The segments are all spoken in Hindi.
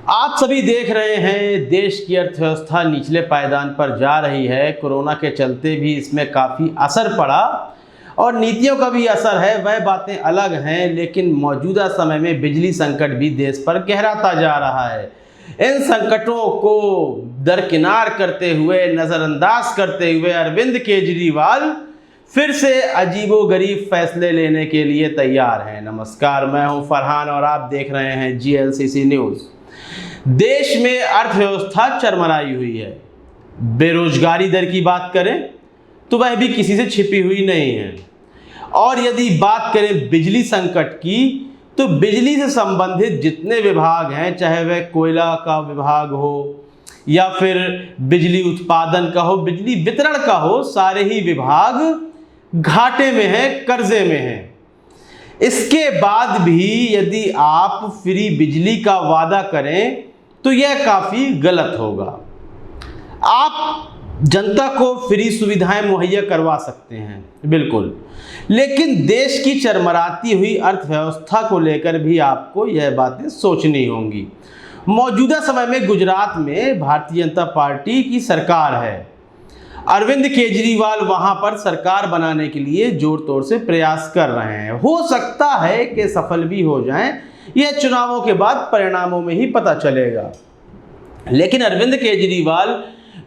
आप सभी देख रहे हैं देश की अर्थव्यवस्था निचले पायदान पर जा रही है। कोरोना के चलते भी इसमें काफ़ी असर पड़ा और नीतियों का भी असर है, वह बातें अलग हैं। लेकिन मौजूदा समय में बिजली संकट भी देश पर गहराता जा रहा है। इन संकटों को दरकिनार करते हुए, नज़रअंदाज करते हुए अरविंद केजरीवाल फिर से अजीबोगरीब फैसले लेने के लिए तैयार हैं। नमस्कार, मैं हूं फरहान और आप देख रहे हैं GLCC न्यूज़। देश में अर्थव्यवस्था चरमराई हुई है। बेरोजगारी दर की बात करें तो वह भी किसी से छिपी हुई नहीं है। और यदि बात करें बिजली संकट की, तो बिजली से संबंधित जितने विभाग हैं, चाहे वह कोयला का विभाग हो या फिर बिजली उत्पादन का हो, बिजली वितरण का हो, सारे ही विभाग घाटे में हैं, कर्जे में हैं। इसके बाद भी यदि आप फ्री बिजली का वादा करें तो यह काफ़ी गलत होगा। आप जनता को फ्री सुविधाएं मुहैया करवा सकते हैं, बिल्कुल, लेकिन देश की चरमराती हुई अर्थव्यवस्था को लेकर भी आपको यह बातें सोचनी होंगी। मौजूदा समय में गुजरात में भारतीय जनता पार्टी की सरकार है। अरविंद केजरीवाल वहां पर सरकार बनाने के लिए जोर तोड़ से प्रयास कर रहे हैं। हो सकता है कि सफल भी हो जाएं, यह चुनावों के बाद परिणामों में ही पता चलेगा। लेकिन अरविंद केजरीवाल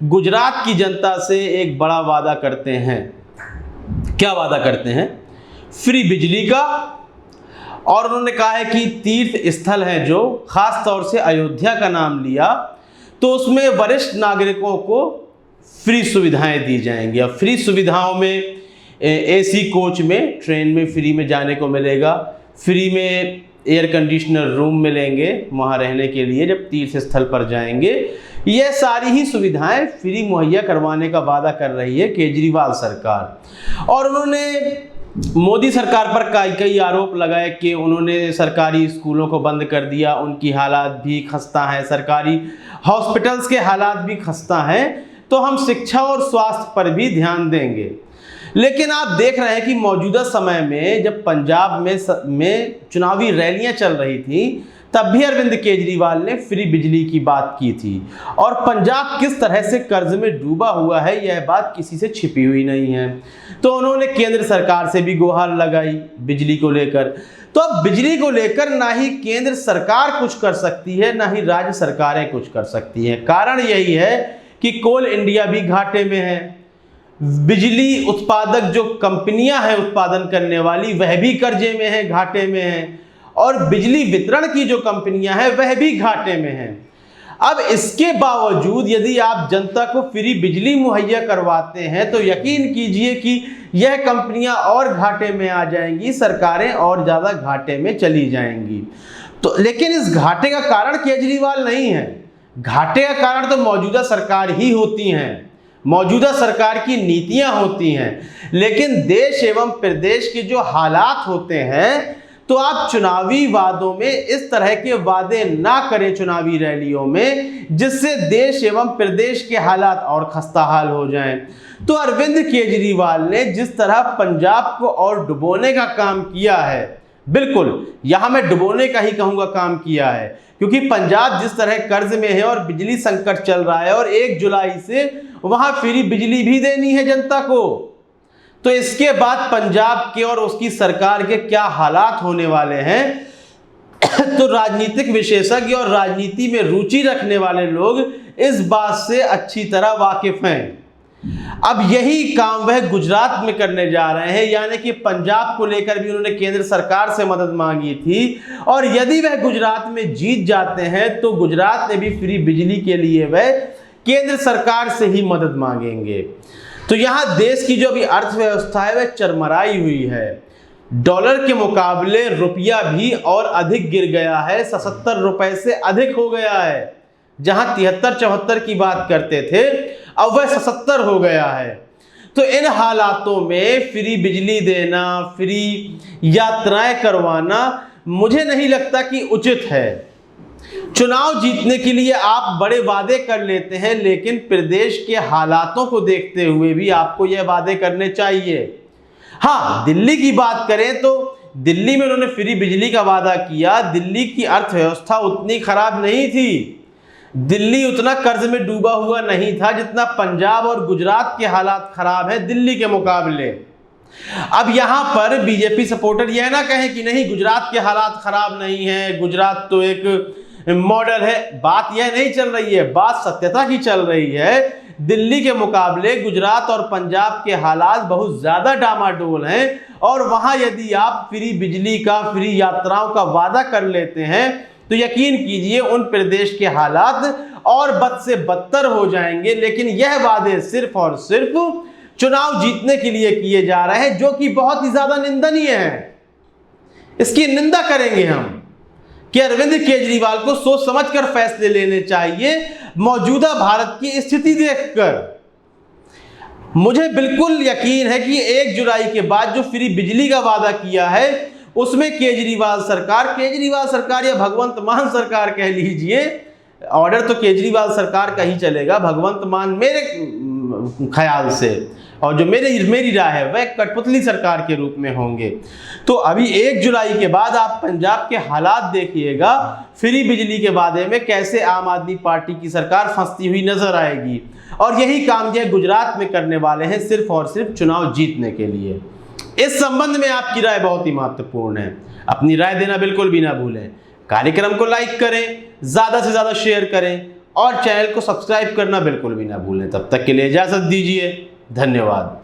गुजरात की जनता से एक बड़ा वादा करते हैं। क्या वादा करते हैं? फ्री बिजली का। और उन्होंने कहा है कि तीर्थ स्थल है जो, खास तौर से अयोध्या का नाम लिया, तो उसमें वरिष्ठ नागरिकों को फ्री सुविधाएं दी जाएंगी। अब फ्री सुविधाओं में AC कोच में, ट्रेन में फ्री में जाने को मिलेगा, फ्री में एयर कंडीशनर रूम मिलेंगे वहाँ रहने के लिए जब तीर्थ स्थल पर जाएंगे। यह सारी ही सुविधाएं फ्री मुहैया करवाने का वादा कर रही है केजरीवाल सरकार। और उन्होंने मोदी सरकार पर कई आरोप लगाए कि उन्होंने सरकारी स्कूलों को बंद कर दिया, उनकी हालात भी खस्ता हैं, सरकारी हॉस्पिटल्स के हालात भी खस्ता हैं, तो हम शिक्षा और स्वास्थ्य पर भी ध्यान देंगे। लेकिन आप देख रहे हैं कि मौजूदा समय में जब पंजाब में चुनावी रैलियां चल रही थी, तब भी अरविंद केजरीवाल ने फ्री बिजली की बात की थी। और पंजाब किस तरह से कर्ज में डूबा हुआ है, यह बात किसी से छिपी हुई नहीं है। तो उन्होंने केंद्र सरकार से भी गुहार लगाई बिजली को लेकर। तो अब बिजली को लेकर ना ही केंद्र सरकार कुछ कर सकती है, ना ही राज्य सरकारें कुछ कर सकती हैं। कारण यही है कि कोल इंडिया भी घाटे में है, बिजली उत्पादक जो कंपनियां हैं उत्पादन करने वाली, वह भी कर्जे में है, घाटे में है, और बिजली वितरण की जो कंपनियां हैं वह भी घाटे में हैं। अब इसके बावजूद यदि आप जनता को फ्री बिजली मुहैया करवाते हैं तो यकीन कीजिए कि यह कंपनियां और घाटे में आ जाएंगी, सरकारें और ज़्यादा घाटे में चली जाएंगी। तो लेकिन इस घाटे का कारण केजरीवाल नहीं है, घाटे का कारण तो मौजूदा सरकार ही होती हैं, मौजूदा सरकार की नीतियां होती हैं। लेकिन देश एवं प्रदेश के जो हालात होते हैं, तो आप चुनावी वादों में इस तरह के वादे ना करें चुनावी रैलियों में, जिससे देश एवं प्रदेश के हालात और खस्ताहाल हो जाएं। तो अरविंद केजरीवाल ने जिस तरह पंजाब को और डुबोने का काम किया है, बिल्कुल यहां मैं डुबोने का ही कहूंगा काम किया है, क्योंकि पंजाब जिस तरह कर्ज में है और बिजली संकट चल रहा है और 1 जुलाई से वहां फ्री बिजली भी देनी है जनता को, तो इसके बाद पंजाब के और उसकी सरकार के क्या हालात होने वाले हैं, तो राजनीतिक विशेषज्ञ और राजनीति में रुचि रखने वाले लोग इस बात से अच्छी तरह वाकिफ हैं। अब यही काम वह गुजरात में करने जा रहे हैं, यानी कि पंजाब को लेकर भी उन्होंने केंद्र सरकार से मदद मांगी थी, और यदि वह गुजरात में जीत जाते हैं तो गुजरात में भी फ्री बिजली के लिए वह केंद्र सरकार से ही मदद मांगेंगे। तो यहाँ देश की जो अभी अर्थव्यवस्था है वह चरमराई हुई है। डॉलर के मुकाबले रुपया भी और अधिक गिर गया है, 77 रुपए से अधिक हो गया है। जहां 73-74 की बात करते थे, अब वह 77 हो गया है। तो इन हालातों में फ्री बिजली देना, फ्री यात्राएं करवाना मुझे नहीं लगता कि उचित है। चुनाव जीतने के लिए आप बड़े वादे कर लेते हैं, लेकिन प्रदेश के हालातों को देखते हुए भी आपको यह वादे करने चाहिए। हाँ, दिल्ली की बात करें तो दिल्ली में उन्होंने फ्री बिजली का वादा किया, दिल्ली की अर्थव्यवस्था उतनी खराब नहीं थी, दिल्ली उतना कर्ज में डूबा हुआ नहीं था जितना पंजाब और गुजरात के हालात खराब है दिल्ली के मुकाबले। अब यहां पर बीजेपी सपोर्टर यह ना कहें कि नहीं गुजरात के हालात खराब नहीं है, गुजरात तो एक मॉडल है, बात यह नहीं चल रही है, बात सत्यता की चल रही है। दिल्ली के मुकाबले गुजरात और पंजाब के हालात बहुत ज्यादा डामाडोल हैं, और वहां यदि आप फ्री बिजली का, फ्री यात्राओं का वादा कर लेते हैं तो यकीन कीजिए उन प्रदेश के हालात और बद से बदतर हो जाएंगे। लेकिन यह वादे सिर्फ और सिर्फ चुनाव जीतने के लिए किए जा रहे हैं, जो कि बहुत ही ज्यादा निंदनीय है। इसकी निंदा करेंगे हम कि अरविंद केजरीवाल को सोच समझकर फैसले लेने चाहिए मौजूदा भारत की स्थिति देखकर। मुझे बिल्कुल यकीन है कि 1 जुलाई के बाद जो फ्री बिजली का वादा किया है उसमें केजरीवाल सरकार या भगवंत मान सरकार कह लीजिए, ऑर्डर तो केजरीवाल सरकार का ही चलेगा, भगवंत मान मेरे ख्याल से और जो मेरी राय है वह कठपुतली सरकार के रूप में होंगे। तो अभी 1 जुलाई के बाद आप पंजाब के हालात देखिएगा, फ्री बिजली के वादे में कैसे आम आदमी पार्टी की सरकार फंसती हुई नजर आएगी, और यही काम यह गुजरात में करने वाले हैं सिर्फ और सिर्फ चुनाव जीतने के लिए। इस संबंध में आपकी राय बहुत ही महत्वपूर्ण है, अपनी राय देना बिल्कुल भी ना भूलें। कार्यक्रम को लाइक करें, ज्यादा से ज्यादा शेयर करें और चैनल को सब्सक्राइब करना बिल्कुल भी ना भूलें। तब तक के लिए इजाजत दीजिए, धन्यवाद।